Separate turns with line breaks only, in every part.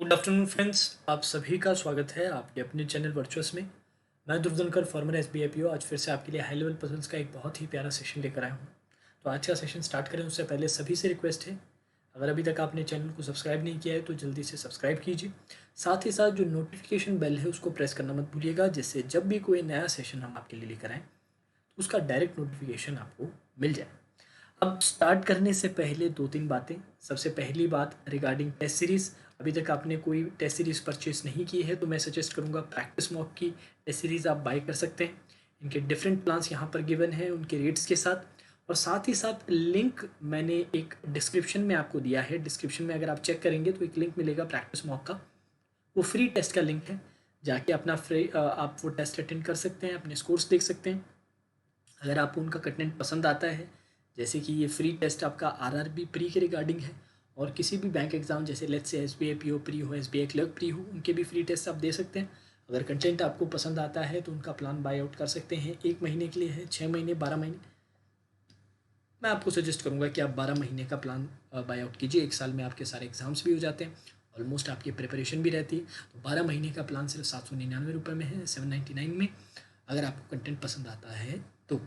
Good afternoon friends, आप सभी का स्वागत है आपके अपने चैनल वर्चुअस में। मैं ध्रुवधनकर फॉर्मर एसबीआई पीओ आज फिर से आपके लिए हाई लेवल पजल्स का एक बहुत ही प्यारा सेशन लेकर आया हूँ। तो आज का सेशन स्टार्ट करें उससे पहले सभी से रिक्वेस्ट है, अगर अभी तक आपने चैनल को सब्सक्राइब नहीं किया है तो जल्दी से सब्सक्राइब कीजिए। साथ ही साथ जो नोटिफिकेशन बेल है उसको प्रेस करना मत भूलिएगा, जिससे जब भी कोई नया सेशन हम आपके लिए लेकर आएँ तो उसका डायरेक्ट नोटिफिकेशन आपको मिल जाए। अब स्टार्ट करने से पहले दो तीन बातें। सबसे पहली बात रिगार्डिंग टेस्ट सीरीज़। अभी तक आपने कोई टेस्ट सीरीज़ परचेज नहीं की है तो मैं सजेस्ट करूंगा प्रैक्टिस मॉक की टेस्ट सीरीज़ आप बाय कर सकते हैं। इनके डिफरेंट प्लान्स यहाँ पर गिवन है उनके रेट्स के साथ, और साथ ही साथ लिंक मैंने एक डिस्क्रिप्शन में आपको दिया है। डिस्क्रिप्शन में अगर आप चेक करेंगे तो एक लिंक मिलेगा प्रैक्टिस मॉक का, वो फ्री टेस्ट का लिंक है। जाके अपना फ्री आप वो टेस्ट अटेंड कर सकते हैं, अपने स्कोर्स देख सकते हैं। अगर आपको उनका कंटेंट पसंद आता है, जैसे कि ये फ्री टेस्ट आपका आरआरबी प्री के रिगार्डिंग है, और किसी भी बैंक एग्जाम जैसे let's say SBI PO pre हो, एसबीआई क्लर्क प्री हो, उनके भी फ्री टेस्ट आप दे सकते हैं। अगर कंटेंट आपको पसंद आता है तो उनका प्लान बाय आउट कर सकते हैं। 1 महीने के लिए है, 6 महीने, 12 महीने। मैं आपको सजेस्ट करूंगा कि आप 12 महीने का प्लान बाय आउट कीजिए। 1 साल में आपके सारे एग्जाम्स भी हो जाते हैं, ऑलमोस्ट आपकी प्रिपरेशन भी रहती है। तो 12 महीने का प्लान सिर्फ 799 रुपये में है, 799 में, अगर आपको कंटेंट पसंद आता है तो।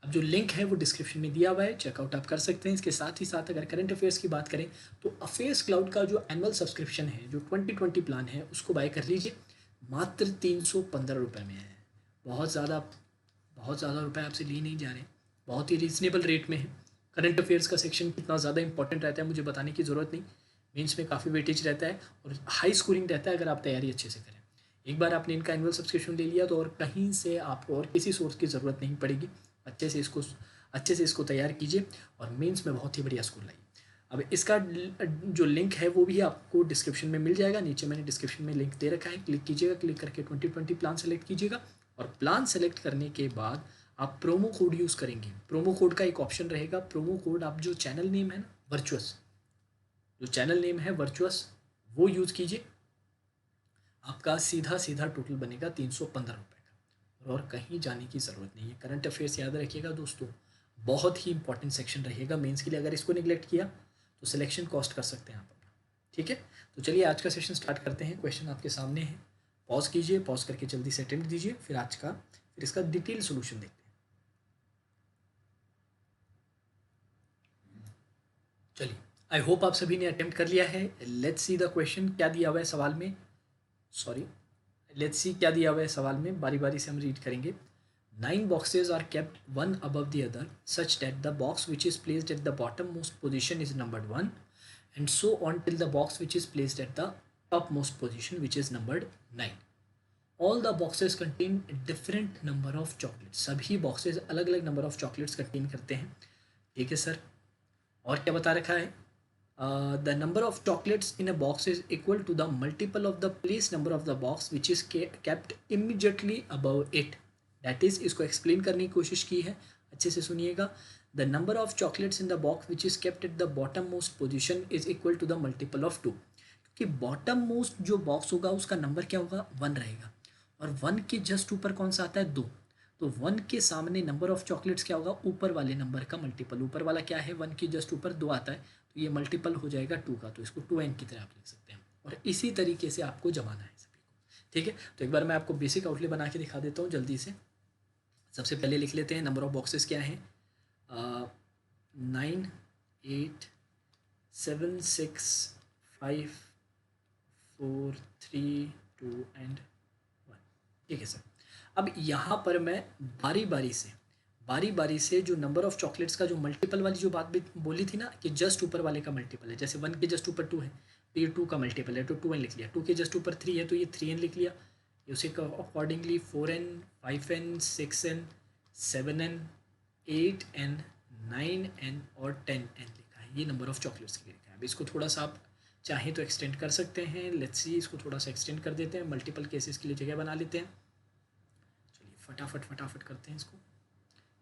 अब जो लिंक है वो डिस्क्रिप्शन में दिया हुआ है, चेकआउट आप कर सकते हैं। इसके साथ ही साथ अगर करंट अफेयर्स की बात करें तो अफेयर्स क्लाउड का जो एनुअल सब्सक्रिप्शन है, जो 2020 प्लान है, उसको बाय कर लीजिए। मात्र 315 रुपये में है। बहुत ज़्यादा रुपए आपसे लिए नहीं जा रहे हैं, बहुत ही रीजनेबल रेट में है। करंट अफेयर्स का सेक्शन कितना ज़्यादा इंपॉर्टेंट रहता है मुझे बताने की ज़रूरत नहीं। मेंस में काफ़ी वेटेज रहता है और हाई स्कोरिंग रहता है अगर आप तैयारी अच्छे से करें। एक बार आपने इनका एनुअल सब्सक्रिप्शन ले लिया तो और कहीं से आपको और किसी सोर्स की ज़रूरत नहीं पड़ेगी। अच्छे से इसको तैयार कीजिए और मेंस में बहुत ही बढ़िया स्कोर लाइए। अब इसका जो लिंक है वो भी आपको डिस्क्रिप्शन में मिल जाएगा। नीचे मैंने डिस्क्रिप्शन में लिंक दे रखा है, क्लिक कीजिएगा। क्लिक करके 2020 प्लान सेलेक्ट कीजिएगा, और प्लान सेलेक्ट करने के बाद आप प्रोमो कोड यूज़ करेंगे। प्रोमो कोड का एक ऑप्शन रहेगा। प्रोमो कोड आप जो चैनल नेम है ना वर्चुअस, जो चैनल नेम है वर्चुअस, वो यूज़ कीजिए। आपका सीधा सीधा टोटल बनेगा 315 रुपये का, और कहीं जाने की ज़रूरत नहीं है। करंट अफेयर्स याद रखिएगा दोस्तों, बहुत ही इंपॉर्टेंट सेक्शन रहेगा मेंस के लिए। अगर इसको निगलेक्ट किया तो सिलेक्शन कॉस्ट कर सकते हैं आप अपना। ठीक है, तो चलिए आज का सेशन स्टार्ट करते हैं। क्वेश्चन आपके सामने है, पॉज कीजिए, पॉज करके जल्दी से अटेम्प्ट दीजिए, फिर इसका डिटेल सोल्यूशन देखते हैं। चलिए, आई होप आप सभी ने अटेम्प्ट कर लिया है। लेट्स सी द क्वेश्चन, क्या दिया हुआ है सवाल में। सॉरी, लेट्स सी क्या दिया हुआ है सवाल में, बारी बारी से हम रीड करेंगे। 9 boxes are kept one above the other such that the box which is placed at the bottommost position is numbered 1, and so on till the box which is placed at the topmost position which is numbered 9. All the boxes contain different number of chocolates. सभी boxes अलग अलग number of chocolates contain करते हैं। ठीक है sir, और क्या बता रखा है? The number of chocolates in a box is equal to the multiple of the place number of the box which is kept immediately above it. That is, इसको एक्सप्लेन करने की कोशिश की है, अच्छे से सुनिएगा। The number of chocolates in the box which is kept at the bottom most position is equal to the multiple of 2. क्योंकि बॉटम मोस्ट जो बॉक्स होगा उसका नंबर क्या होगा, 1 रहेगा, और 1 के जस्ट ऊपर कौन सा आता है, 2। तो 1 के सामने नंबर ऑफ चॉकलेट्स क्या होगा, ऊपर वाले नंबर का मल्टीपल। ऊपर वाला क्या है, 1 के जस्ट ऊपर 2 आता है, तो ये मल्टीपल हो जाएगा 2 का, तो इसको 2n की तरह आप लिख सकते हैं। और इसी तरीके से आपको जमाना है सभी को। ठीक है, तो एक बार मैं आपको बेसिक आउटलाइन बना के दिखा देता हूँ जल्दी से। सबसे पहले लिख लेते हैं नंबर ऑफ बॉक्सेस क्या है, 9, 8, 7, 6, 5, 4, 3, 2 एंड 1। ठीक है सर, अब यहाँ पर मैं बारी बारी से जो नंबर ऑफ चॉकलेट्स का जो मल्टीपल वाली जो बात भी बोली थी ना, कि जस्ट ऊपर वाले का मल्टीपल है। जैसे 1 के जस्ट ऊपर 2 है तो ये 2 का मल्टीपल है, तो 2n लिख लिया। 2 के जस्ट ऊपर 3 है तो ये 3n लिख लिया। उसी का accordingly 4n, 5n, 6n, 7n, 8n, 9n और 10n लिखा है। ये नंबर ऑफ चॉकलेट्स के लिए लिखा है। अब इसको थोड़ा सा आप चाहें तो एक्सटेंड कर सकते हैं। लेट्स सी, इसको थोड़ा सा एक्सटेंड कर देते हैं, मल्टीपल केसेस के लिए जगह बना लेते हैं। फटाफट करते हैं इसको।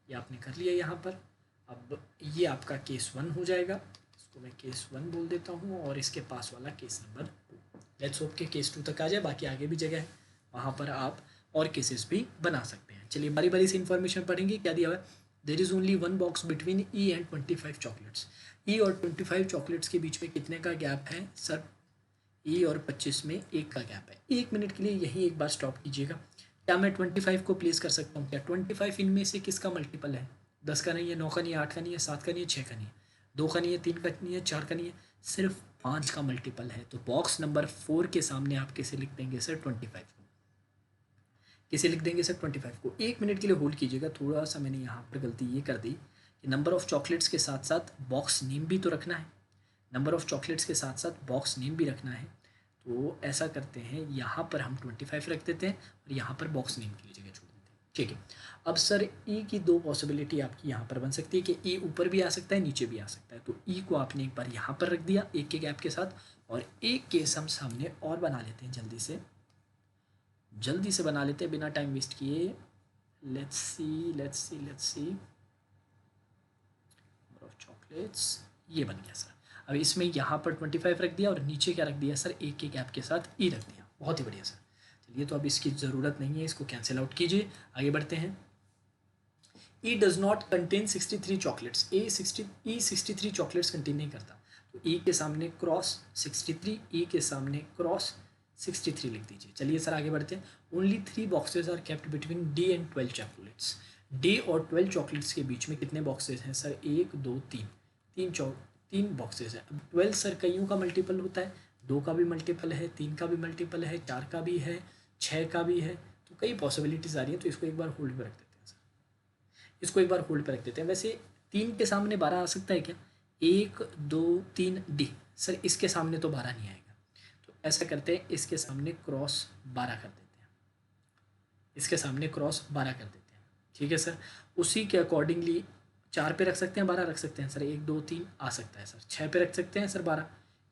ये आपने कर लिया यहाँ पर। अब ये आपका केस 1 हो जाएगा, इसको मैं केस 1 बोल देता हूँ, और इसके पास वाला केस नंबर 2। लेट्स होप के केस 2 तक आ जाए, बाकी आगे भी जगह है, वहाँ पर आप और केसेस भी बना सकते हैं। चलिए बारी बारी से इन्फॉर्मेशन पढ़ेंगे। क्या दिया हुआ है, there is only 1 box between E and 25 chocolates. E और 25 चॉकलेट्स के बीच में कितने का गैप है सर, ई और 25 में 1 का गैप है। 1 मिनट के लिए यहीं एक बार स्टॉप कीजिएगा। क्या मैं 25 को प्लेस कर सकता हूँ? क्या 25 इनमें से किसका मल्टीपल है? 10 का नहीं है, 9 का नहीं है, 8 का नहीं है, 7 का नहीं है, 6 का नहीं है, 2 का नहीं है, 3 का नहीं है, 4 का नहीं है, सिर्फ 5 का मल्टीपल है। तो बॉक्स नंबर 4 के सामने आप कैसे लिख देंगे सर 25 को? कैसे लिख देंगे सर 25 को? 1 मिनट के लिए होल्ड कीजिएगा। थोड़ा सा मैंने यहाँ पर गलती ये कर दी कि नंबर ऑफ़ चॉकलेट्स के साथ साथ बॉक्स नेम भी तो रखना है। नंबर ऑफ़ चॉकलेट्स के साथ साथ बॉक्स नेम भी रखना है। तो ऐसा करते हैं, यहाँ पर हम 25 रख देते हैं और यहाँ पर बॉक्स नेम के लिए जगह छोड़ देते हैं। ठीक है। अब सर ई की 2 पॉसिबिलिटी आपकी यहाँ पर बन सकती है कि ई ऊपर भी आ सकता है, नीचे भी आ सकता है। तो ई को आपने एक बार यहाँ पर रख दिया 1 के गैप के साथ, और एक केस हम सामने और बना लेते हैं, जल्दी से बना लेते हैं बिना टाइम वेस्ट किए। Let's see number of chocolates, ये बन गया सर। अब इसमें यहाँ पर 25 रख दिया और नीचे क्या रख दिया सर? 1 के गैप के साथ ई रख दिया। बहुत ही बढ़िया सर। चलिए, तो अब इसकी ज़रूरत नहीं है, इसको कैंसिल आउट कीजिए। आगे बढ़ते हैं। E does not contain 63 chocolates. E 63 chocolates contain नहीं करता। तो ई के सामने क्रॉस 63, ई के सामने क्रॉस 63 लिख दीजिए। चलिए सर, आगे बढ़ते हैं। Only 3 boxes are kept between D and 12 chocolates. D और 12 चॉकलेट्स के बीच में कितने बॉक्सेज हैं सर? 1 2 3 3 बॉक्सेज हैं। अब 12 सर कईयों का मल्टीपल होता है, 2 का भी मल्टीपल है, 3 का भी मल्टीपल है, 4 का भी है, 6 का भी है। तो कई पॉसिबिलिटीज़ आ रही हैं। तो इसको एक बार होल्ड पर रख देते हैं सर, इसको एक बार होल्ड पर रख देते हैं। वैसे 3 के सामने 12 आ सकता है क्या? 1 2 3 डी। सर इसके सामने तो 12 नहीं आएगा। तो ऐसा करते हैं, इसके सामने क्रॉस 12 कर देते हैं, इसके सामने क्रॉस 12 कर देते हैं। ठीक है सर। उसी के अकॉर्डिंगली 4 पे रख सकते हैं, 12 रख सकते हैं सर, 1 2 3 आ सकता है सर। 6 पे रख सकते हैं सर 12,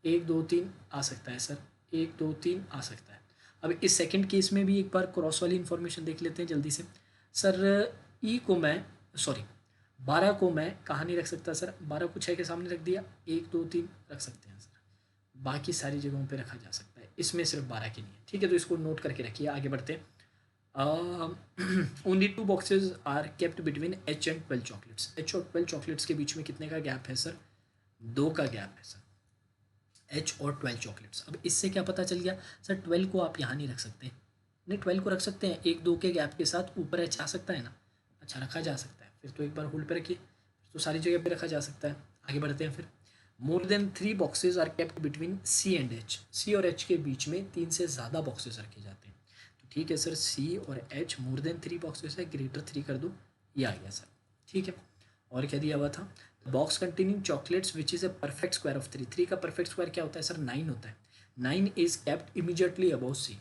1 2 3 आ सकता है सर, 1 2 3 आ सकता है। अब इस सेकंड केस में भी एक बार क्रॉस वाली इन्फॉर्मेशन देख लेते हैं जल्दी से सर। ई को मैं, सॉरी 12 को मैं कहाँ नहीं रख सकता सर? 12 को 6 के सामने रख दिया, 1 2 3 रख सकते हैं सर, बाकी सारी जगहों पे रखा जा सकता है, इसमें सिर्फ 12 की नहीं है। ठीक है, तो इसको नोट करके रखिए। आगे बढ़ते हैं। Only 2 boxes are kept between H and 12 chocolates. H और 12 चॉकलेट्स के बीच में कितने का गैप है सर? 2 का गैप है सर, एच और 12 चॉकलेट्स। अब इससे क्या पता चल गया सर? 12 को आप यहाँ नहीं रख सकते। नहीं, 12 को रख सकते हैं, 1 2 के गैप के साथ ऊपर एच आ सकता है ना? अच्छा, रखा जा सकता है। फिर तो एक बार होल्ड पे रखिए, तो सारी जगह पे रखा जा सकता है। आगे बढ़ते हैं फिर। More than 3 boxes are kept between C and H. C और एच के बीच में 3 से ज़्यादा बॉक्सेस रखे जाते हैं। तो ठीक है सर, सी और एच मोर देन 3 बॉक्सेस है, ग्रेटर 3 कर दो, ये आ गया सर। ठीक है, और क्या दिया हुआ था? Box containing chocolates which is a perfect square of 3। 3 का परफेक्ट स्क्वायर क्या होता है सर? 9 होता है। 9 is kept immediately above sea.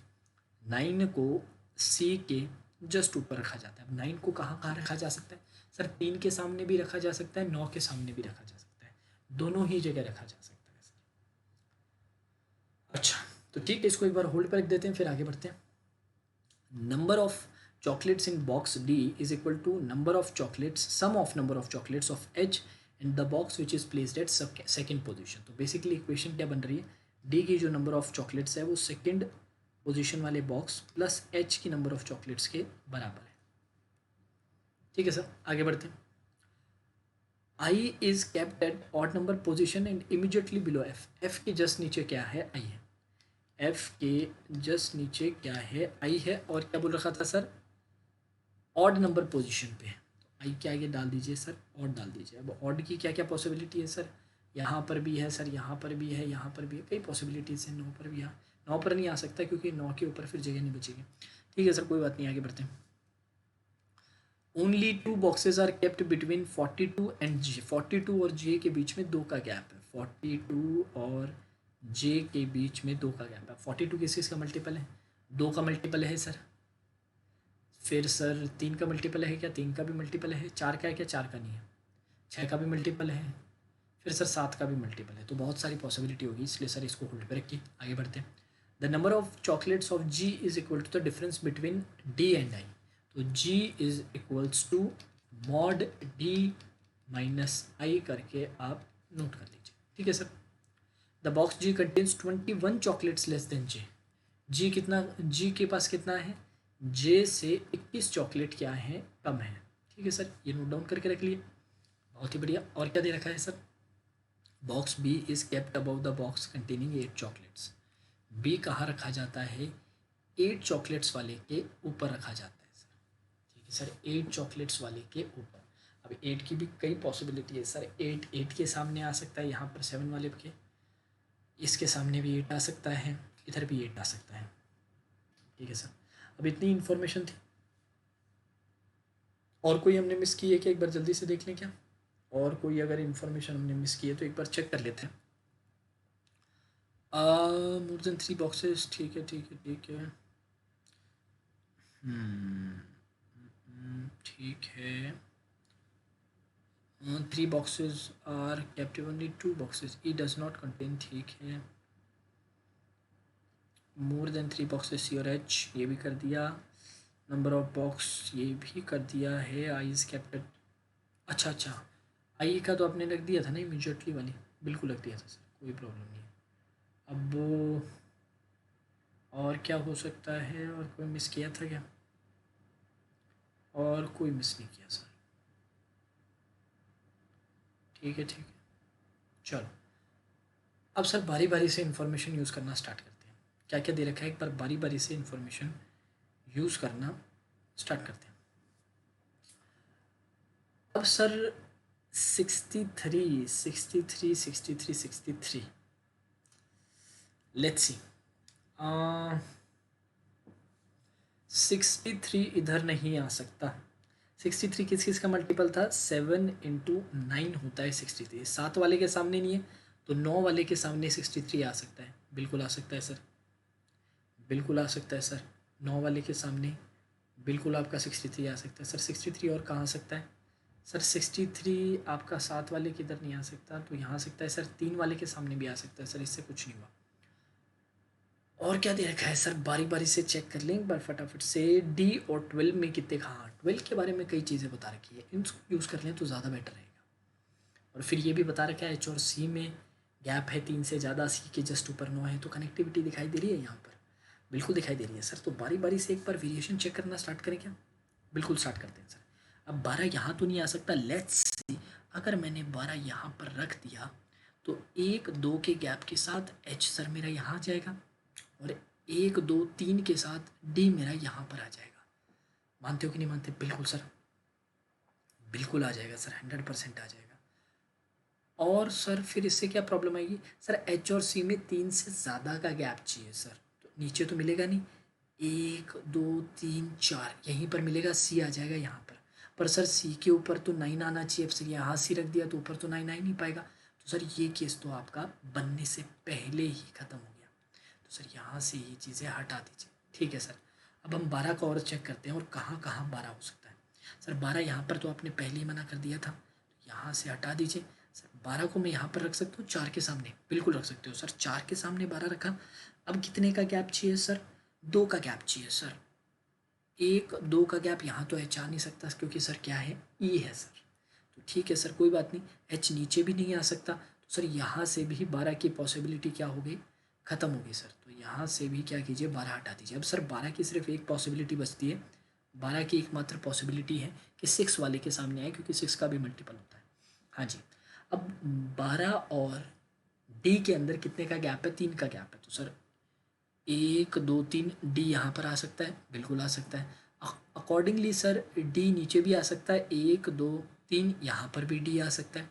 9 को सी के जस्ट ऊपर रखा जाता है। अब 9 को कहाँ कहाँ रखा जा सकता है सर? 3 के सामने भी रखा जा सकता है, 9 के सामने भी रखा जा सकता है, दोनों ही जगह रखा जा सकता है सर। अच्छा, तो ठीक है, इसको एक बार होल्ड पर रख देते हैं, फिर आगे बढ़ते हैं। Number of chocolates in box D is equal to number of chocolates, sum of number of chocolates of H in the box which is placed at second position। तो बेसिकली इक्वेशन क्या बन रही है? D की जो number of chocolates है वो second position वाले बॉक्स प्लस H की नंबर ऑफ चॉकलेट्स के बराबर है। ठीक है सर, आगे बढ़ते हैं। I is kept at odd number position and immediately below F। F के जस्ट नीचे क्या है? I है। F के जस्ट नीचे क्या है? I है। और क्या बोल रखा था सर? ऑड नंबर पोजीशन पे है। तो आई के आगे डाल दीजिए सर, ऑड डाल दीजिए। अब ऑड की क्या क्या पॉसिबिलिटी है सर? यहाँ पर भी है सर, यहाँ पर भी है, यहाँ पर भी है, कई पॉसिबिलिटीज़ हैं। 9 पर भी, यहाँ 9 पर नहीं आ सकता क्योंकि 9 के ऊपर फिर जगह नहीं बचेगी। ठीक है सर, कोई बात नहीं, आगे बढ़ते हैं। Only 2 boxes are kept between 42 and J. 42 और जे के बीच में 2 का गैप है। 42 और जे के बीच में 2 का गैप है। 42 किस का मल्टीपल है? 2 का मल्टीपल है सर। फिर सर 3 का मल्टीपल है क्या? 3 का भी मल्टीपल है। 4 का है क्या? 4 का नहीं है। 6 का भी मल्टीपल है। फिर सर 7 का भी मल्टीपल है। तो बहुत सारी पॉसिबिलिटी होगी, इसलिए सर इसको होल्ड पे रखिए। आगे बढ़ते हैं। The number of chocolates of G is equal to the difference between D and I. तो G is equals to mod D minus I करके आप नोट कर लीजिए। ठीक है sir. The box G contains 21 chocolates less than J. G कितना, G के पास कितना है? जे से 21 चॉकलेट क्या है? कम है। ठीक है सर, ये नोट डाउन करके रख लिए। बहुत ही बढ़िया। और क्या दे रखा है sir? Box B is kept above the box containing 8 chocolates. B कहाँ रखा जाता है, 8 चॉकलेट्स वाले के ऊपर रखा जाता है सर। ठीक है सर, 8 चॉकलेट्स वाले के ऊपर। अब 8 की भी कई पॉसिबिलिटी है सर, 8 के सामने आ सकता है यहाँ पर 7 वाले के, इसके सामने भी 8 आ सकता है, इधर भी 8 आ सकता है। ठीक है सर, अब इतनी इन्फॉर्मेशन थी, और कोई हमने मिस की है क्या, एक बार जल्दी से देख लें क्या, और कोई अगर इन्फॉर्मेशन हमने मिस की है तो एक बार चेक कर लेते हैं। मोर देन 3 बॉक्सेस, ठीक है ठीक है ठीक है, ठीक है। 3 boxes are captive, only 2 boxes, E does not contain, ठीक है। मोर देन 3 boxes C और H, ये भी कर दिया। नंबर ऑफ बॉक्स ये भी कर दिया है। आई इज कैप्टेड, अच्छा अच्छा, आई का तो आपने रख दिया था ना इमीडिएटली वाली, बिल्कुल रख दिया था सर, कोई प्रॉब्लम नहीं। अब और क्या हो सकता है, और कोई मिस किया था क्या, और कोई मिस नहीं किया सर। ठीक है ठीक है, चलो अब सर बारी बारी से इंफॉर्मेशन यूज़ करना स्टार्ट करते हैं। क्या क्या दे रखा है, एक बार बारी बारी से इंफॉर्मेशन यूज़ करना स्टार्ट करते हैं। अब सर 63 63 63 63, लेट्स सी। 63 इधर नहीं आ सकता। 63 किस किस का मल्टीपल था, 7 × 9 होता है 63। 7 वाले के सामने नहीं है, तो 9 वाले के सामने 63 आ सकता है, बिल्कुल आ सकता है सर, बिल्कुल आ सकता है सर। 9 वाले के सामने बिल्कुल आपका 63 आ सकता है सर। 63 और कहाँ आ सकता है सर, 63 आपका 7 वाले के इधर नहीं आ सकता, तो यहाँ आ सकता है सर, 3 वाले के सामने भी आ सकता है सर, इससे कुछ नहीं हुआ। और क्या दे रखा है सर, बारी बारी से चेक कर लें एक बार फटाफट से। डी और 12 में कितने, हाँ 12 के बारे में कई चीज़ें बता रखी है, इनको यूज़ कर लें तो ज़्यादा बेटर रहेगा। और फिर ये भी बता रखा है एच और सी में गैप है 3 से ज़्यादा, सी के जस्ट ऊपर 9 है, तो कनेक्टिविटी दिखाई दे रही है यहाँ पर, बिल्कुल दिखाई दे रही है सर। तो बारी बारी से एक बार वेरिएशन चेक करना स्टार्ट करें क्या, बिल्कुल स्टार्ट करते हैं सर। अब 12 यहाँ तो नहीं आ सकता, लेट्स सी अगर मैंने 12 यहाँ पर रख दिया तो 1 2 के गैप के साथ एच सर मेरा यहाँ आ जाएगा, और 1 2 3 के साथ डी मेरा यहाँ पर आ जाएगा। मानते हो कि नहीं मानते, बिल्कुल सर, बिल्कुल आ जाएगा सर, 100% आ जाएगा। और सर फिर इससे क्या प्रॉब्लम आएगी सर, एच और सी में 3 से ज़्यादा का गैप चाहिए सर, तो नीचे तो मिलेगा नहीं, 1 2 3 4 यहीं पर मिलेगा, सी आ जाएगा यहाँ पर सर सी के ऊपर तो 9 आना चाहिए, अब सर यहाँ सी रख दिया तो ऊपर तो 9 आ ही नहीं पाएगा, तो सर ये केस तो आपका बनने से पहले ही ख़त्म हो गया, तो सर यहाँ से ये चीज़ें हटा दीजिए। ठीक है सर, अब हम 12 का और चेक करते हैं, और कहाँ कहाँ 12 हो सकता है सर। 12 यहाँ पर तो आपने पहले ही मना कर दिया था, तो यहाँ से हटा दीजिए सर। 12 को मैं यहाँ पर रख सकता हूँ 4 के सामने, बिल्कुल रख सकते हो सर, 4 के सामने 12 रखा। अब कितने का गैप चाहिए सर, 2 का गैप चाहिए सर। 1 2 का गैप यहाँ तो एच आ नहीं सकता, क्योंकि सर क्या है, ई है सर, तो ठीक है सर कोई बात नहीं, एच नीचे भी नहीं आ सकता, तो सर यहाँ से भी 12 की पॉसिबिलिटी क्या हो गई, ख़त्म हो गई सर। तो यहाँ से भी क्या कीजिए, 12 हटा दीजिए। अब सर 12 की सिर्फ एक पॉसिबिलिटी बचती है, 12 की एकमात्र पॉसिबिलिटी है कि 6 वाले के सामने आए, क्योंकि 6 का भी मल्टीपल होता है। हाँ जी, अब 12 और डी के अंदर कितने का गैप है, 3 का गैप है, तो सर 1 2 3 डी यहाँ पर आ सकता है, बिल्कुल आ सकता है। अकॉर्डिंगली सर डी नीचे भी आ सकता है, 1 2 3 यहाँ पर भी डी आ सकता है,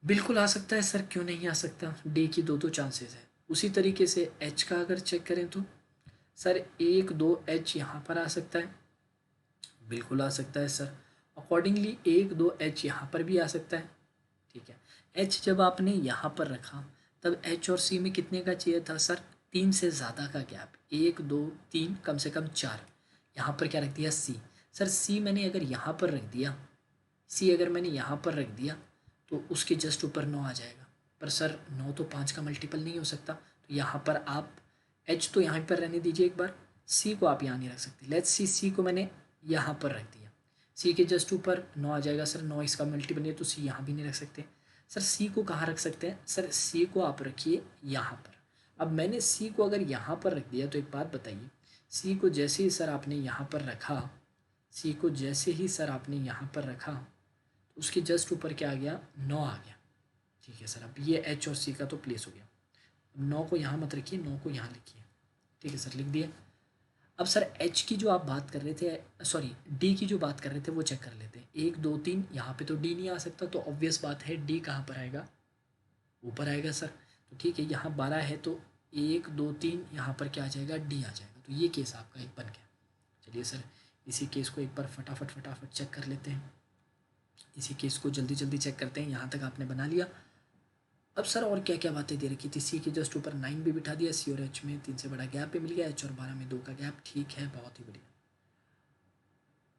बिल्कुल आ सकता है सर, क्यों नहीं आ सकता, डी की दो चांसेस है। उसी तरीके से एच का अगर चेक करें तो सर 1 2 एच यहाँ पर आ सकता है, बिल्कुल आ सकता है सर। अकॉर्डिंगली 1 2 एच यहाँ पर भी आ सकता है। ठीक है, एच जब आपने यहाँ पर रखा तब एच और सी में कितने का चाहिए था सर, 3 से ज़्यादा का गैप, 1 2 3 कम से कम 4, यहाँ पर क्या रख दिया, सी। सर सी मैंने अगर यहाँ पर रख दिया, सी अगर मैंने यहाँ पर रख दिया तो उसके जस्ट ऊपर 9 आ जाएगा, पर सर 9 तो 5 का मल्टीपल नहीं हो सकता, तो यहाँ पर आप एच तो यहाँ पर रहने दीजिए एक बार, सी को आप यहाँ नहीं रख सकते। लेट्स सी को मैंने यहाँ पर रख दिया, सी के जस्ट ऊपर 9 आ जाएगा सर, 9 इसका मल्टीपल नहीं है, तो सी यहाँ भी नहीं रख सकते। सर सी को कहाँ रख सकते हैं सर, सी को आप रखिए यहाँ पर। अब मैंने सी को अगर यहाँ पर रख दिया तो एक बात बताइए, सी को जैसे ही सर आपने यहाँ पर रखा, सी को जैसे ही सर आपने यहाँ पर रखा तो उसके जस्ट ऊपर क्या आ गया, 9 आ गया। ठीक है सर, अब ये एच और सी का तो प्लेस हो गया। 9 को यहाँ मत रखिए, 9 को यहाँ लिखिए। ठीक है सर, लिख दिया। अब सर एच की जो आप बात कर रहे थे, सॉरी डी की जो बात कर रहे थे वो चेक कर लेते हैं। 1 2 3, यहाँ पे तो डी नहीं आ सकता, तो ऑब्वियस बात है डी कहाँ पर आएगा, ऊपर आएगा सर। तो ठीक है, यहाँ 12 है तो 1 2 3 यहाँ पर क्या आ जाएगा, डी आ जाएगा। तो ये केस आपका एक बन गया। चलिए सर, इसी केस को एक बार फटाफट चेक कर लेते हैं। इसी केस को जल्दी जल्दी चेक करते हैं। यहाँ तक आपने बना लिया। अब सर और क्या क्या बातें दे रखी थी, सी के जस्ट ऊपर 9 भी बिठा दिया, सी और एच में 3 से बड़ा गैप भी मिल गया, एच और 12 में 2 का गैप। ठीक है, बहुत ही बढ़िया।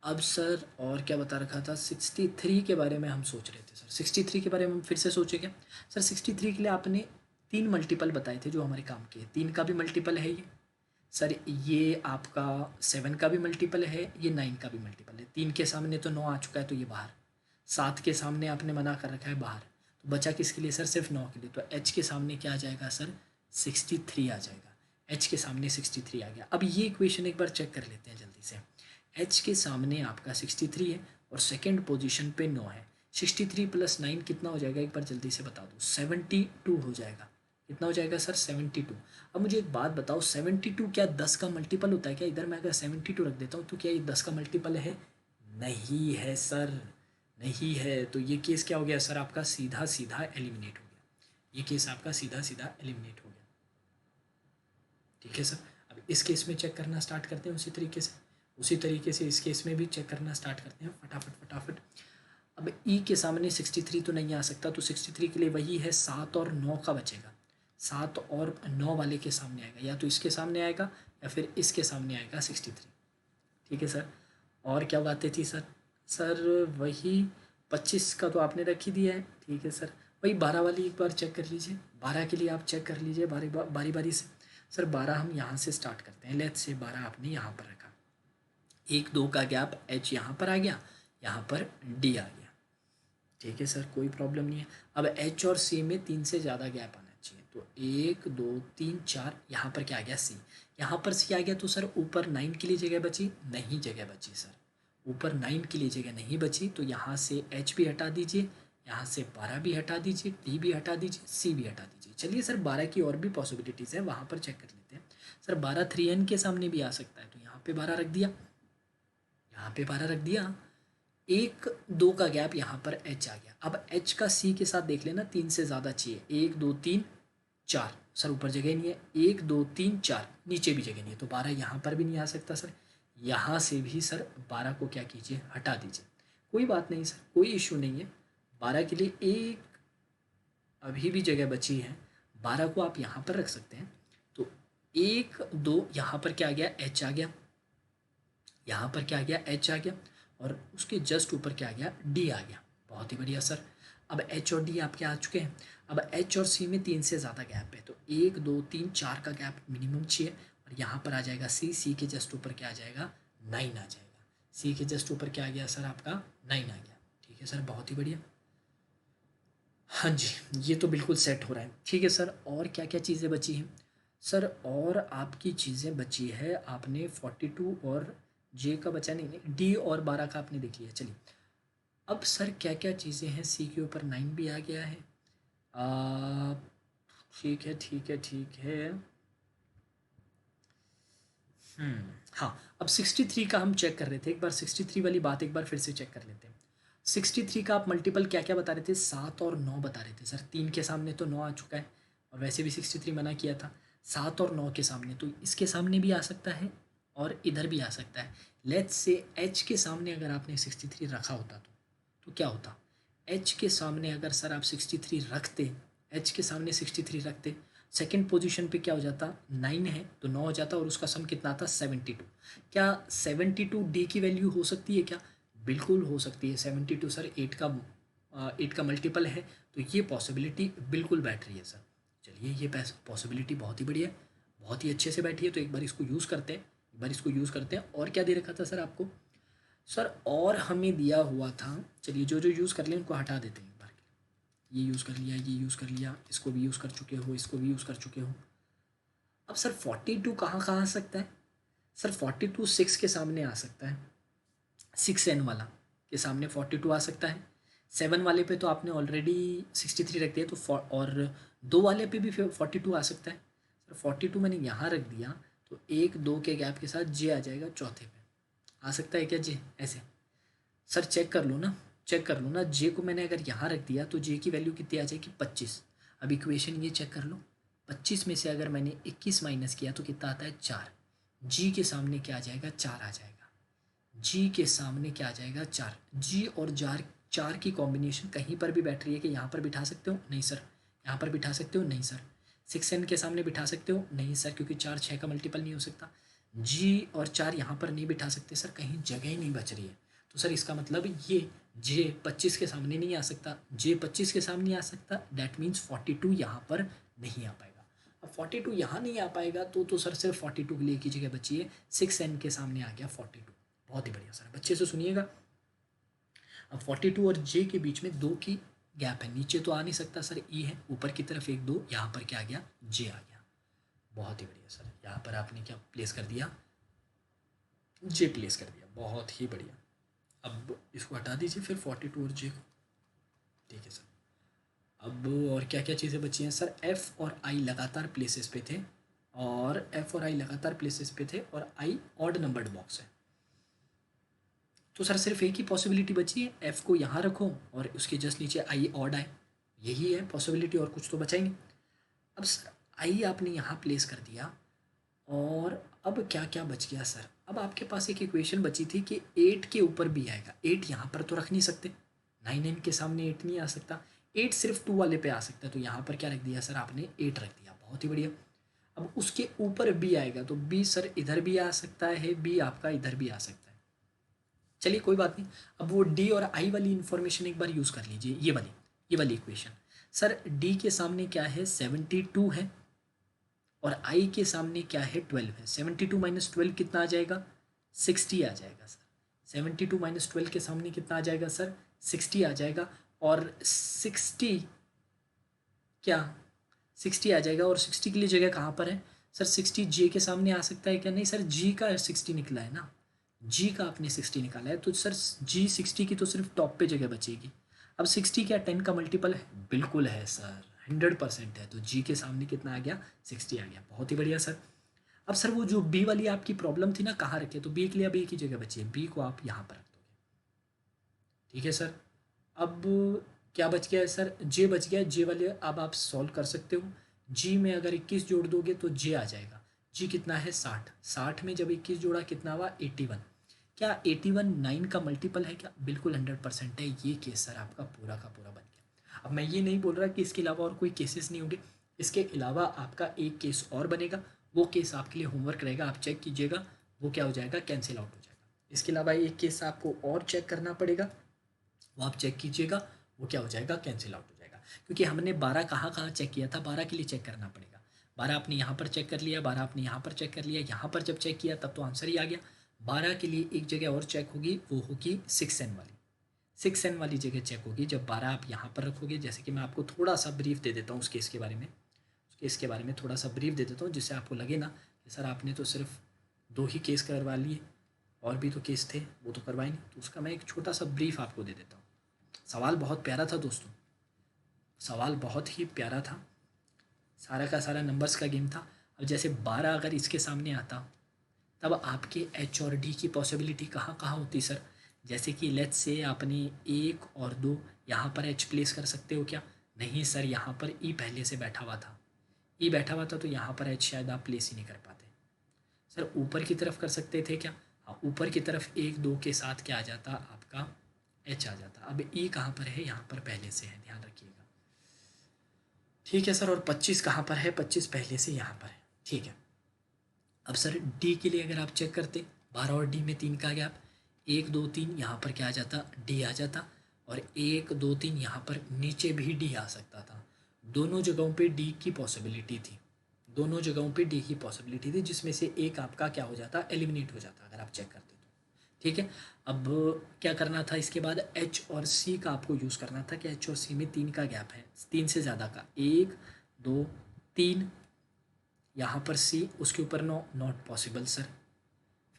अब सर और क्या बता रखा था, 63 के बारे में हम सोच रहे थे सर। 63 के बारे में हम फिर से सोचेंगे सर। 63 के लिए आपने 3 मल्टीपल बताए थे जो हमारे काम के। 3 का भी मल्टीपल है ये सर, ये आपका 7 का भी मल्टीपल है, ये 9 का भी मल्टीपल है। 3 के सामने तो 9 आ चुका है, तो ये बाहर। 7 के सामने आपने मना कर रखा है, बाहर। तो बचा किसके लिए सर, सिर्फ 9 के लिए। तो एच के सामने क्या आ जाएगा सर, 63 आ जाएगा। एच के सामने 63 आ गया। अब ये इक्वेशन एक बार चेक कर लेते हैं जल्दी से। एच के सामने आपका 63 है और सेकेंड पोजिशन पे 9 है। 63 + 9 कितना हो जाएगा, एक बार जल्दी से बता दो। 72 हो जाएगा। कितना हो जाएगा सर, 72। अब मुझे एक बात बताओ, 72 क्या 10 का मल्टीपल होता है क्या? इधर मैं अगर 72 रख देता हूँ तो क्या ये 10 का मल्टीपल है? नहीं है सर, नहीं है। तो ये केस क्या हो गया सर, आपका सीधा सीधा एलिमिनेट हो गया। ये केस आपका सीधा सीधा एलिमिनेट हो गया। ठीक है सर, अब इस केस में चेक करना स्टार्ट करते हैं उसी तरीके से इस केस में भी चेक करना स्टार्ट करते हैं फटाफट। अब ई के सामने 63 तो नहीं आ सकता, तो 63 के लिए वही है, 7 और 9 का बचेगा। 7 और 9 वाले के सामने आएगा, या तो इसके सामने आएगा या फिर इसके सामने आएगा 63। ठीक है सर, और क्या बातें थी सर? सर वही 25 का तो आपने रख ही दिया है। ठीक है सर, वही 12 वाली एक बार चेक कर लीजिए। 12 के लिए आप चेक कर लीजिए बारी बारी से। सर 12 हम यहाँ से स्टार्ट करते हैं। लेट्स से 12 आपने यहाँ पर रखा, 1 2 का गैप, एच यहाँ पर आ गया, यहाँ पर डी आ गया। ठीक है सर, कोई प्रॉब्लम नहीं है। अब एच और सी में 3 से ज़्यादा गैप आना चाहिए, तो 1 2 3 4, यहाँ पर क्या आ गया, सी। यहाँ पर सी आ गया, तो सर ऊपर 9 के लिए जगह बची नहीं, जगह बची सर ऊपर 9 के लिए जगह नहीं बची। तो यहाँ से एच भी हटा दीजिए, यहाँ से 12 भी हटा दीजिए, डी भी हटा दीजिए, सी भी हटा दीजिए। चलिए सर 12 की और भी पॉसिबिलिटीज़ है, वहाँ पर चेक कर लेते हैं। सर 12 3n के सामने भी आ सकता है, तो यहाँ पे 12 रख दिया, यहाँ पे 12 रख दिया। 1 2 का गैप, यहाँ पर एच आ गया। अब एच का सी के साथ देख लेना, 3 से ज़्यादा चाहिए। 1 2 3 4, सर ऊपर जगह नहीं है। 1 2 3 4, नीचे भी जगह नहीं है, तो 12 यहाँ पर भी नहीं आ सकता सर। यहाँ से भी सर 12 को क्या कीजिए, हटा दीजिए। कोई बात नहीं सर, कोई इशू नहीं है। 12 के लिए एक अभी भी जगह बची है, 12 को आप यहाँ पर रख सकते हैं। तो 1 2, यहाँ पर क्या आ गया, एच आ गया, यहाँ पर क्या आ गया, एच आ गया, और उसके जस्ट ऊपर क्या आ गया, डी आ गया। बहुत ही बढ़िया सर। अब एच और डी आपके आ चुके हैं। अब एच और सी में 3 से ज़्यादा गैप है, तो 1 2 3 4 का गैप मिनिमम चाहिए, और यहाँ पर आ जाएगा सी। सी के जस्ट ऊपर क्या आ जाएगा, 9 आ जाएगा। सी के जस्ट ऊपर क्या आ गया सर, आपका 9 आ गया। ठीक है सर, बहुत ही बढ़िया। हाँ जी, ये तो बिल्कुल सेट हो रहा है। ठीक है सर, और क्या क्या चीज़ें बची हैं सर? और आपकी चीज़ें बची है, आपने 42 और जे का बचा नहीं, डी और 12 का आपने देख लिया। चलिए अब सर क्या क्या चीज़ें हैं, सी के ऊपर 9 भी आ गया है। ठीक है ठीक है ठीक है। हाँ, अब 63 का हम चेक कर रहे थे, एक बार 63 वाली बात एक बार फिर से चेक कर लेते हैं। 63 का आप मल्टीपल क्या क्या बता रहे थे, 7 और 9 बता रहे थे सर। 3 के सामने तो 9 आ चुका है, और वैसे भी 63 मना किया था। 7 और 9 के सामने, तो इसके सामने भी आ सकता है और इधर भी आ सकता है। लेट्स से एच के सामने अगर आपने 63 रखा होता तो क्या होता? एच के सामने अगर सर आप 63 रखते, एच के सामने 63 रखते, सेकंड पोजीशन पे क्या हो जाता, 9 है तो 9 हो जाता, और उसका सम कितना आता, 72। क्या 72 डी की वैल्यू हो सकती है क्या? बिल्कुल हो सकती है। 72 सर 8 का मल्टीपल है, तो ये पॉसिबिलिटी बिल्कुल बैठ रही है सर। चलिए ये पॉसिबिलिटी बहुत ही बढ़िया है, बहुत ही अच्छे से बैठी है। तो एक बार इसको यूज़ करते हैं, एक बार इसको यूज़ करते हैं। और क्या दे रखा था सर आपको? सर और हमें दिया हुआ था, चलिए जो जो यूज़ कर लें उनको हटा देते हैं एक बार के। ये यूज़ कर लिया, ये यूज़ कर लिया, इसको भी यूज़ कर चुके हो, इसको भी यूज़ कर चुके हो। अब सर 42 कहाँ कहाँ आ सकता है सर? 42 6 के सामने आ सकता है, 6n वाला के सामने 42 आ सकता है। 7 वाले पे तो आपने ऑलरेडी 63 रख दिया, तो और दो वाले पे भी 42 आ सकता है सर। 42 मैंने यहाँ रख दिया तो 1 2 के गैप के साथ जे आ जाएगा चौथे पे। आ सकता है क्या जे ऐसे? सर चेक कर लो ना, चेक कर लो ना, जे को मैंने अगर यहाँ रख दिया तो जे की वैल्यू कितनी आ जाएगी 25। अब इक्वेशन ये चेक कर लो, 25 में से अगर मैंने 21 माइनस किया तो कितना आता है 4। जी के सामने क्या आ जाएगा 4 आ जाएगा। जी के सामने क्या आ जाएगा 4। जी और जार 4 की कॉम्बिनेशन कहीं पर भी बैठ रही है कि यहाँ पर बिठा सकते हो? नहीं सर। यहाँ पर बिठा सकते हो? नहीं सर। 6n के सामने बिठा सकते हो? नहीं सर, क्योंकि 4 6 का मल्टीपल नहीं हो सकता। जी और 4 यहाँ पर नहीं बिठा सकते सर, कहीं जगह ही नहीं बच रही है। तो सर इसका मतलब ये जे 25 के सामने नहीं आ सकता, जे 25 के सामने नहीं आ सकता, डैट मीन्स 42 यहाँ पर नहीं आ पाएगा। अब 42 यहाँ नहीं आ पाएगा तो सर सिर्फ 42 के लिए एक ही जगह बची है, 6n के सामने आ गया 42। बहुत ही बढ़िया सर, बच्चे से सुनिएगा। अब 42 और जे के बीच में 2 की गैप है, नीचे तो आ नहीं सकता सर, ई है, ऊपर की तरफ 1 2, यहाँ पर क्या आ गया जे आ गया। बहुत ही बढ़िया सर, यहाँ पर आपने क्या प्लेस कर दिया? जे प्लेस कर दिया, बहुत ही बढ़िया। अब इसको हटा दीजिए फिर 42 और जे को। ठीक है सर। अब और क्या क्या चीज़ें बची हैं सर? एफ़ और आई लगातार प्लेसेस पे थे, और एफ़ और आई लगातार प्लेसेस पे थे, और आई ऑड नंबर्ड बॉक्स है। तो सर सिर्फ एक ही पॉसिबिलिटी बची है, एफ़ को यहाँ रखो और उसके जस्ट नीचे आई ऑड आए, यही है पॉसिबिलिटी, और कुछ तो बचा ही नहीं। अब सर आई आपने यहाँ प्लेस कर दिया, और अब क्या क्या बच गया सर? अब आपके पास एक इक्वेशन बची थी कि 8 के ऊपर भी आएगा। 8 यहाँ पर तो रख नहीं सकते, 9n के सामने 8 नहीं आ सकता, 8 सिर्फ 2 वाले पे आ सकता है, तो यहाँ पर क्या रख दिया सर आपने? 8 रख दिया, बहुत ही बढ़िया। अब उसके ऊपर बी आएगा तो बी सर इधर भी आ सकता है, बी आपका इधर भी आ सकता है। चलिए कोई बात नहीं, अब वो डी और आई वाली इंफॉर्मेशन एक बार यूज़ कर लीजिए, ये वाली इक्वेशन। सर डी के सामने क्या है 72 है, और आई के सामने क्या है 12 है। 72 माइनस 12 कितना आ जाएगा? 60 आ जाएगा सर। 72 माइनस 12 के सामने कितना आ जाएगा सर? 60 आ जाएगा, और 60 क्या 60 आ जाएगा, और 60 के लिए जगह कहाँ पर है सर? 60 जे के सामने आ सकता है क्या? नहीं सर, जी का 60 निकला है ना, जी का आपने 60 निकाला है, तो सर जी 60 की तो सिर्फ टॉप पे जगह बचेगी। अब 60 क्या 10 का मल्टीपल है? बिल्कुल है सर, 100% है, तो जी के सामने कितना आ गया? 60 आ गया, बहुत ही बढ़िया सर। अब सर वो जो बी वाली आपकी प्रॉब्लम थी ना, कहाँ रखे? तो बी के लिए अब एक ही जगह बची है, बी को आप यहाँ पर रख दोगे। ठीक है सर। अब क्या बच गया है सर? जे बच गया है, जे वाले अब आप सॉल्व कर सकते हो। जी में अगर 21 जोड़ दोगे तो जे आ जाएगा। जी कितना है 60, 60 में जब 21 जोड़ा कितना हुआ 81। क्या 81 9 का मल्टीपल है क्या? बिल्कुल 100% है, ये केस सर आपका पूरा का पूरा बन गया। अब मैं ये नहीं बोल रहा कि इसके अलावा और कोई केसेस नहीं होंगे, इसके अलावा आपका एक केस और बनेगा, वो केस आपके लिए होमवर्क रहेगा, आप चेक कीजिएगा, वो क्या हो जाएगा? कैंसिल आउट हो जाएगा। इसके अलावा एक केस आपको और चेक करना पड़ेगा, वो आप चेक कीजिएगा, वो क्या हो जाएगा? कैंसिल आउट हो जाएगा। क्योंकि हमने 12 कहाँ कहाँ चेक किया था, 12 के लिए चेक करना पड़ेगा। 12 आपने यहाँ पर चेक कर लिया, 12 आपने यहाँ पर चेक कर लिया, यहाँ पर जब चेक किया तब तो आंसर ही आ गया। 12 के लिए एक जगह और चेक होगी, वो होगी 6n वाली, 6n वाली जगह चेक होगी जब 12 आप यहाँ पर रखोगे। जैसे कि मैं आपको थोड़ा सा ब्रीफ दे देता हूँ उस केस के बारे में, उस केस के बारे में थोड़ा सा ब्रीफ दे देता हूँ, जिससे आपको लगे ना कि सर आपने तो सिर्फ 2 ही केस करवा लिए, और भी तो केस थे वो तो करवाए नहीं। तो उसका मैं एक छोटा सा ब्रीफ आपको दे देता हूँ। सवाल बहुत प्यारा था दोस्तों, सवाल बहुत ही प्यारा था, सारा का सारा नंबर्स का गेम था। अब जैसे 12 अगर इसके सामने आता, तब आपके एच और डी की पॉसिबिलिटी कहाँ कहाँ होती सर? जैसे कि लेट्स से आपने 1 और 2 यहाँ पर एच प्लेस कर सकते हो क्या? नहीं सर, यहाँ पर ई पहले से बैठा हुआ था, ई बैठा हुआ था, तो यहाँ पर एच शायद आप प्लेस ही नहीं कर पाते। सर ऊपर की तरफ कर सकते थे क्या? हाँ, ऊपर की तरफ 1 2 के साथ क्या आ जाता आपका? एच आ जाता। अब ई कहाँ पर है? यहाँ पर पहले से है, ध्यान रखिएगा। ठीक है सर, और 25 कहाँ पर है? 25 पहले से यहाँ पर है। ठीक है। अब सर डी के लिए अगर आप चेक करते, 12 और डी में 3 का गैप, 1 2 3 यहाँ पर क्या आ जाता? डी आ जाता, और 1 2 3 यहाँ पर नीचे भी डी आ सकता था। दोनों जगहों पे डी की पॉसिबिलिटी थी, दोनों जगहों पे डी की पॉसिबिलिटी थी, जिसमें से एक आपका क्या हो जाता? एलिमिनेट हो जाता अगर आप चेक करते तो। ठीक है। अब क्या करना था इसके बाद? एच और सी का आपको यूज़ करना था कि एच और सी में 3 का गैप है, 3 से ज़्यादा का, 1 2 3, यहाँ पर सी, उसके ऊपर नो, नॉट पॉसिबल सर।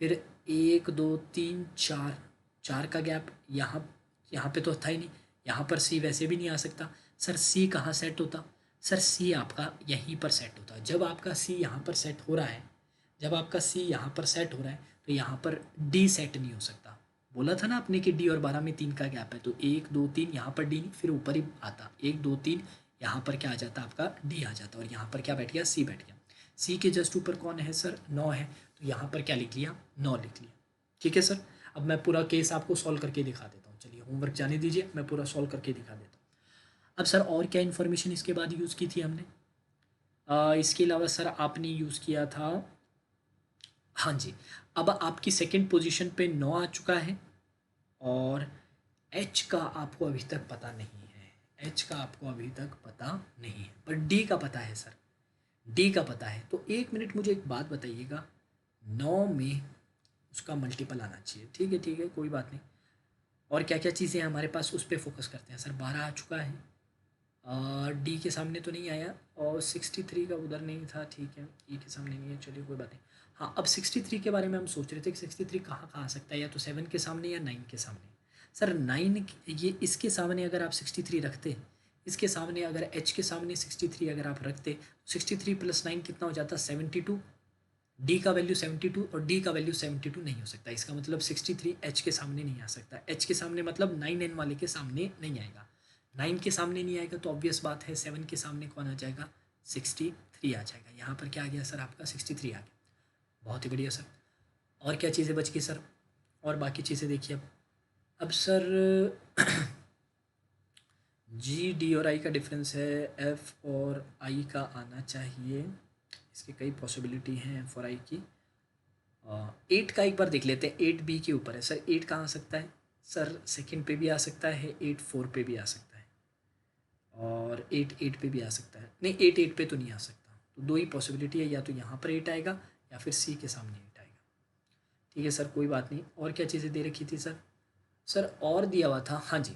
फिर 1 2 3 4, 4 का गैप, यहाँ यहाँ पे तो था ही नहीं, यहाँ पर सी वैसे भी नहीं आ सकता। सर सी कहाँ सेट होता? सर सी आपका यहीं पर सेट होता है। जब आपका सी यहाँ पर सेट हो रहा है, जब आपका सी यहाँ पर सेट हो रहा है तो यहाँ पर डी सेट नहीं हो सकता। बोला था ना आपने कि डी और 12 में 3 का गैप है, तो 1 2 3 यहाँ पर डी नहीं, फिर ऊपर ही आता 1 2 3, यहाँ पर क्या आ जाता आपका डी आ जाता, और यहाँ पर क्या बैठ गया, सी बैठ गया। सी के जस्ट ऊपर कौन है सर, 9 है, तो यहाँ पर क्या लिख लिया, 9 लिख लिया। ठीक है सर, अब मैं पूरा केस आपको सॉल्व करके दिखा देता हूँ। चलिए होमवर्क जाने दीजिए, मैं पूरा सॉल्व करके दिखा देता हूँ। अब सर और क्या इन्फॉर्मेशन इसके बाद यूज़ की थी हमने, इसके अलावा सर आपने यूज़ किया था, हाँ जी, अब आपकी सेकंड पोजीशन पे 9 आ चुका है, और एच का आपको अभी तक पता नहीं है, एच का आपको अभी तक पता नहीं है, पर डी का पता है सर, डी का पता है। तो 1 मिनट मुझे एक बात बताइएगा, 9 में उसका मल्टीपल आना चाहिए। ठीक है कोई बात नहीं। और क्या क्या चीज़ें हैं हमारे पास, उस पर फोकस करते हैं। सर 12 आ चुका है, डी के सामने तो नहीं आया, और 63 का उधर नहीं था, ठीक है, ई के सामने नहीं है, चलिए कोई बात नहीं। हाँ, अब 63 के बारे में हम सोच रहे थे कि 63 कहाँ कहाँ आ सकता है, या तो 7 के सामने या 9 के सामने। सर 9 ये इसके सामने अगर आप 63 रखते, इसके सामने अगर एच के सामने 63 अगर आप रखते, 63 + 9 कितना हो जाता, 72। डी का वैल्यू 72 और डी का वैल्यू 72 नहीं हो सकता, इसका मतलब 63 एच के सामने नहीं आ सकता। एच के सामने मतलब 9n वाले के सामने नहीं आएगा, 9 के सामने नहीं आएगा, तो ऑब्वियस बात है 7 के सामने कौन आ जाएगा, 63 आ जाएगा। यहाँ पर क्या आ गया सर, आपका 63 आ गया। बहुत ही बढ़िया सर। और क्या चीज़ें बच गई सर, और बाकी चीज़ें देखिए अब सर जी डी और आई का डिफरेंस है, एफ और आई का आना चाहिए, इसकी कई पॉसिबिलिटी हैं एफ और आई की। 8 का एक बार देख लेते हैं, 8 बी के ऊपर है सर, 8 कहाँ आ सकता है सर, सेकंड पे भी आ सकता है, 8 4 पे भी आ सकता है, और 8 8 पे भी आ सकता है, नहीं 8 8 पे तो नहीं आ सकता। तो दो ही पॉसिबिलिटी है, या तो यहाँ पर 8 आएगा या फिर सी के सामने 8 आएगा। ठीक है सर, कोई बात नहीं। और क्या चीज़ें दे रखी थी सर, सर और दिया हुआ था, हाँ जी।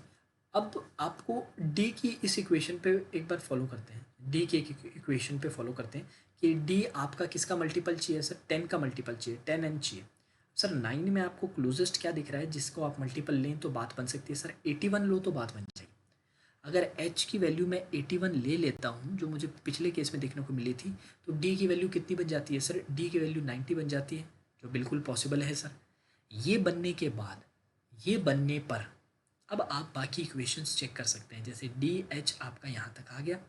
अब आपको डी की इस इक्वेशन पे एक बार फॉलो करते हैं, डी की एक इक्वेशन पे फॉलो करते हैं कि डी आपका किसका मल्टीपल चाहिए सर, 10 का मल्टीपल चाहिए, 10n चाहिए। सर 9 में आपको क्लोजेस्ट क्या दिख रहा है जिसको आप मल्टीपल लें तो बात बन सकती है, सर 81 लो तो बात बन जाएगी। अगर h की वैल्यू मैं 81 ले लेता हूँ, जो मुझे पिछले केस में देखने को मिली थी, तो d की वैल्यू कितनी बन जाती है सर, d की वैल्यू 90 बन जाती है, जो बिल्कुल पॉसिबल है सर। ये बनने के बाद, ये बनने पर अब आप बाकी इक्वेशंस चेक कर सकते हैं, जैसे डी एच आपका यहाँ तक आ गया,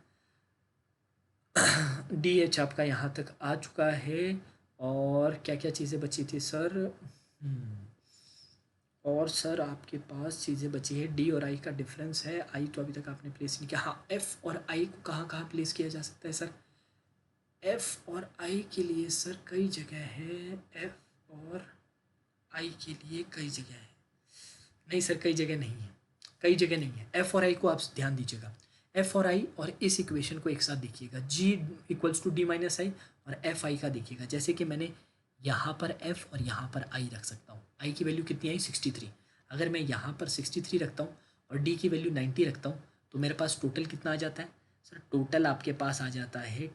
डी एच आपका यहाँ तक आ चुका है, और क्या क्या चीज़ें बची थी सर, और सर आपके पास चीज़ें बची है, डी और आई का डिफरेंस है, आई तो अभी तक आपने प्लेस नहीं किया। हाँ, एफ और आई को कहाँ कहाँ प्लेस किया जा सकता है सर, एफ और आई के लिए सर कई जगह है, एफ और आई के लिए कई जगह है, नहीं सर कई जगह नहीं है, कई जगह नहीं है। एफ और आई को आप ध्यान दीजिएगा, एफ और आई और इस इक्वेशन को एक साथ देखिएगा, G equals to D minus आई, और एफ आई का देखिएगा, जैसे कि मैंने यहाँ पर एफ और यहाँ पर आई रख सकता हूँ। आई की वैल्यू कितनी आई, 63। अगर मैं यहाँ पर 63 रखता हूँ और डी की वैल्यू 90 रखता हूँ, तो मेरे पास टोटल कितना आ जाता है सर, टोटल आपके पास आ जाता है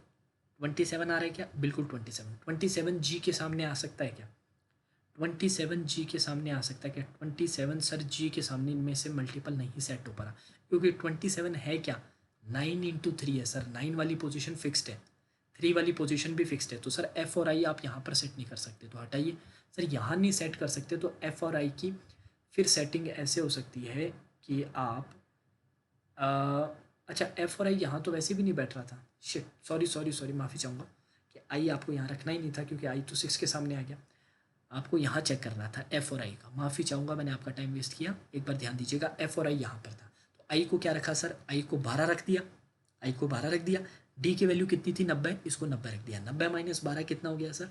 27 आ रहा है क्या, बिल्कुल 27 जी के सामने आ सकता है क्या, 27 जी के सामने आ सकता है क्या, 27 सर जी के सामने इनमें से मल्टीपल नहीं सेट हो पा रहा, क्योंकि 27 है क्या, 9 × 3 है सर, 9 वाली पोजीशन फिक्स्ड है, 3 वाली पोजीशन भी फिक्स्ड है, तो सर एफ और आई आप यहाँ पर सेट नहीं कर सकते, तो हटाइए सर, यहाँ नहीं सेट कर सकते, तो एफ और आई की फिर सेटिंग ऐसे हो सकती है कि आप अच्छा एफ और आई यहाँ तो वैसे भी नहीं बैठ रहा था, शिट सॉरी माफ़ी चाहूँगा कि आई आपको यहाँ रखना ही नहीं था, क्योंकि आई तो 6 के सामने आ गया, आपको यहाँ चेक करना था एफ और आई का, माफ़ी चाहूँगा मैंने आपका टाइम वेस्ट किया, एक बार ध्यान दीजिएगा, एफ और आई यहाँ पर था, तो आई को क्या रखा सर, आई को 12 रख दिया, आई को 12 रख दिया, डी की वैल्यू कितनी थी 90, इसको 90 रख दिया, 90 - 12 कितना हो गया सर,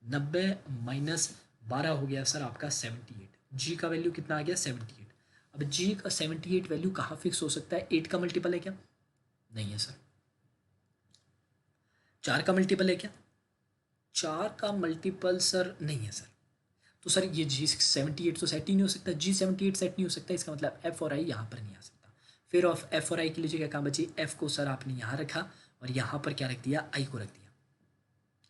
90 - 12 हो गया सर आपका 78, जी का वैल्यू कितना आ गया 78। अब जी का 78 वैल्यू कहाँ फिक्स हो सकता है, 8 का मल्टीपल है क्या, नहीं है सर, 4 का मल्टीपल है क्या, 4 का मल्टीपल सर नहीं है सर, तो सर ये जी 78 तो सेट ही नहीं हो सकता, जी 78 सेट नहीं हो सकता, इसका मतलब एफ और आई यहाँ पर नहीं आ सकता। फिर ऑफ एफ और आई के लिए जगह कहाँ बची, एफ को सर आपने यहाँ रखा और यहाँ पर क्या रख दिया, आई को रख दिया,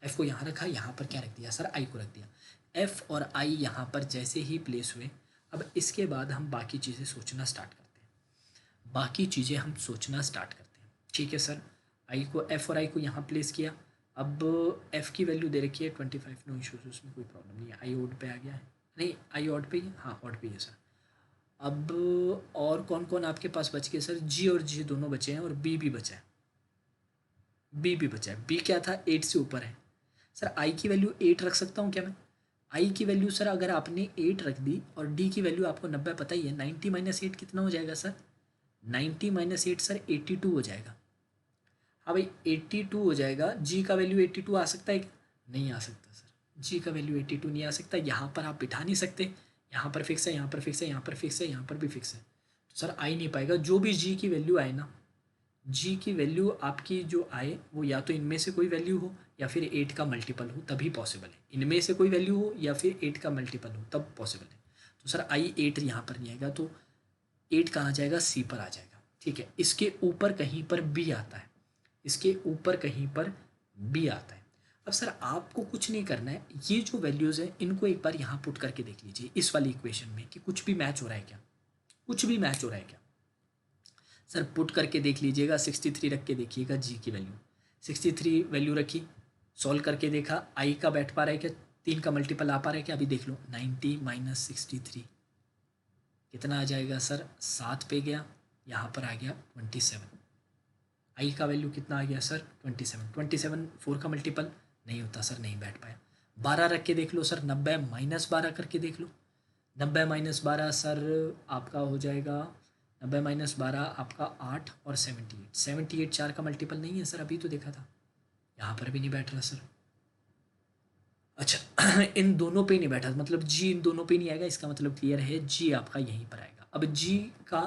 एफ को यहाँ रखा, यहाँ पर क्या रख दिया सर, आई को रख दिया, एफ और आई यहाँ पर जैसे ही प्लेस हुए, अब इसके बाद हम बाकी चीज़ें सोचना स्टार्ट करते हैं, बाकी चीज़ें हम सोचना स्टार्ट करते हैं, ठीक है सर। आई को एफ और आई को यहाँ प्लेस किया। अब एफ की वैल्यू दे रखी है 25, नो इशूज़, उसमें कोई प्रॉब्लम नहीं है। आई ऑड पे आ गया है, नहीं आई ऑड पे ही, हाँ ऑड पे ही है सर। अब और कौन कौन आपके पास बच गए सर? जी और जी दोनों बचे हैं और बी भी बचा है, बी भी बचा है। बी क्या था? 8 से ऊपर है सर। आई की वैल्यू 8 रख सकता हूँ क्या मैं? आई की वैल्यू सर अगर आपने 8 रख दी और डी की वैल्यू आपको 90 पता ही है, 90 माइनस 8 कितना हो जाएगा सर? 90 माइनस 8 सर 82 हो जाएगा। हाँ भाई 82 हो जाएगा। जी का वैल्यू 82 आ सकता है क्या? नहीं आ सकता सर, जी का वैल्यू 82 नहीं आ सकता। यहाँ पर आप बिठा नहीं सकते, यहाँ पर फिक्स है, यहाँ पर फिक्स है, यहाँ पर फिक्स है, यहाँ पर भी फिक्स है, तो सर आ ही नहीं पाएगा। जो भी जी की वैल्यू आए ना, जी की वैल्यू आपकी जो आए वो या तो इनमें से कोई वैल्यू हो या फिर 8 का मल्टीपल हो, तभी पॉसिबल है। इनमें से कोई वैल्यू हो या फिर 8 का मल्टीपल हो तब पॉसिबल है। तो सर आई 8 यहाँ पर नहीं आएगा, तो 8 कहाँ जाएगा? सी पर आ जाएगा। ठीक है, इसके ऊपर कहीं पर बी आता है, इसके ऊपर कहीं पर बी आता है। अब सर आपको कुछ नहीं करना है, ये जो वैल्यूज़ हैं इनको एक बार यहाँ पुट करके देख लीजिए इस वाली इक्वेशन में कि कुछ भी मैच हो रहा है क्या, कुछ भी मैच हो रहा है क्या। सर पुट करके देख लीजिएगा, 63 रख के देखिएगा जी की वैल्यू, 63 वैल्यू रखी, सॉल्व करके देखा आई का बैठ पा रहा है क्या, 3 का मल्टीपल आ पा रहा है क्या? अभी देख लो, 90 माइनस 63 कितना आ जाएगा सर? 7 पे गया, यहाँ पर आ गया 27। आई का वैल्यू कितना आ गया सर? 27। 27 4 का मल्टीपल नहीं होता सर, नहीं बैठ पाया। 12 रख के देख लो सर, 90 माइनस 12 करके देख लो, 90 माइनस 12 सर आपका हो जाएगा, 90 माइनस 12 आपका 8 और 78, 78 4 का मल्टीपल नहीं है सर, अभी तो देखा था, यहाँ पर भी नहीं बैठ रहा सर। अच्छा इन दोनों पे नहीं बैठा, मतलब जी इन दोनों पे नहीं आएगा, इसका मतलब क्लियर है जी आपका यहीं पर आएगा। अब जी का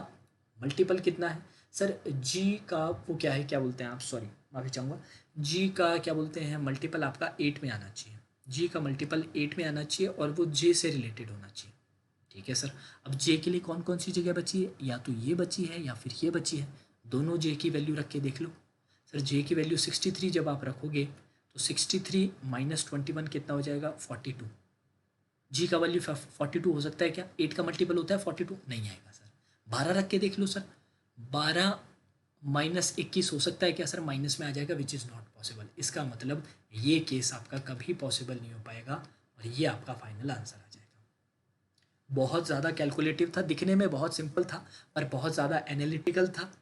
मल्टीपल कितना है सर? जी का वो क्या है, क्या बोलते हैं आप, सॉरी माफ़ी चाहूँगा, जी का क्या बोलते हैं मल्टीपल आपका 8 में आना चाहिए, जी का मल्टीपल 8 में आना चाहिए और वो जे से रिलेटेड होना चाहिए। ठीक है सर। अब जे के लिए कौन कौन सी जगह बची है? या तो ये बची है या फिर ये बची है, दोनों जे की वैल्यू रख के देख लो। सर जे की वैल्यू 63 जब आप रखोगे तो 63 माइनस 21 कितना हो जाएगा? 42। जी का वैल्यू 42 हो सकता है क्या? 8 का मल्टीपल होता है 42, नहीं आएगा सर। 12 रख के देख लो सर, 12 माइनस 21 हो सकता है क्या सर? माइनस में आ जाएगा, विच इज़ नॉट पॉसिबल। इसका मतलब ये केस आपका कभी पॉसिबल नहीं हो पाएगा और ये आपका फाइनल आंसर आ जाएगा। बहुत ज़्यादा कैलकुलेटिव था, दिखने में बहुत सिंपल था पर बहुत ज़्यादा एनालिटिकल था।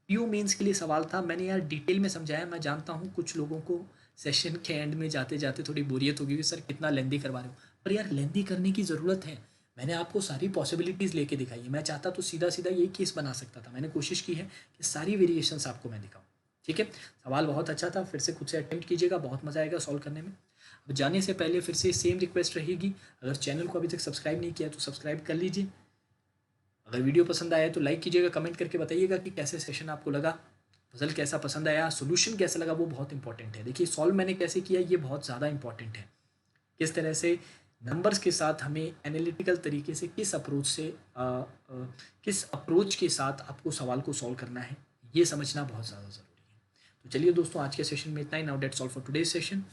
पीयू मेंस के लिए सवाल था, मैंने यार डिटेल में समझाया। मैं जानता हूँ कुछ लोगों को सेशन के एंड में जाते जाते थोड़ी बोरियत होगी कि सर कितना लेंदी करवा रहे हो, पर यार लेंदी करने की ज़रूरत है। मैंने आपको सारी पॉसिबिलिटीज़ लेके दिखाई है। मैं चाहता तो सीधा सीधा यही केस बना सकता था, मैंने कोशिश की है कि सारी वेरिएशंस आपको मैं दिखाऊँ। ठीक है, सवाल बहुत अच्छा था, फिर से खुद से अटेम्प्ट कीजिएगा, बहुत मज़ा आएगा सॉल्व करने में। अब जाने से पहले फिर से सेम रिक्वेस्ट रहेगी, अगर चैनल को अभी तक सब्सक्राइब नहीं किया तो सब्सक्राइब कर लीजिए। अगर वीडियो पसंद आया तो लाइक कीजिएगा, कमेंट करके बताइएगा कि कैसे सेशन आपको लगा, पजल कैसा पसंद आया, सोल्यूशन कैसा लगा, वो बहुत इंपॉर्टेंट है। देखिए सॉल्व मैंने कैसे किया ये बहुत ज़्यादा इंपॉर्टेंट है, किस तरह से नंबर्स के साथ हमें एनालिटिकल तरीके से किस अप्रोच के साथ आपको सवाल को सॉल्व करना है, ये समझना बहुत ज़्यादा ज़रूरी है। तो चलिए दोस्तों, आज के सेशन में इतना ही। Now that's all for today's session.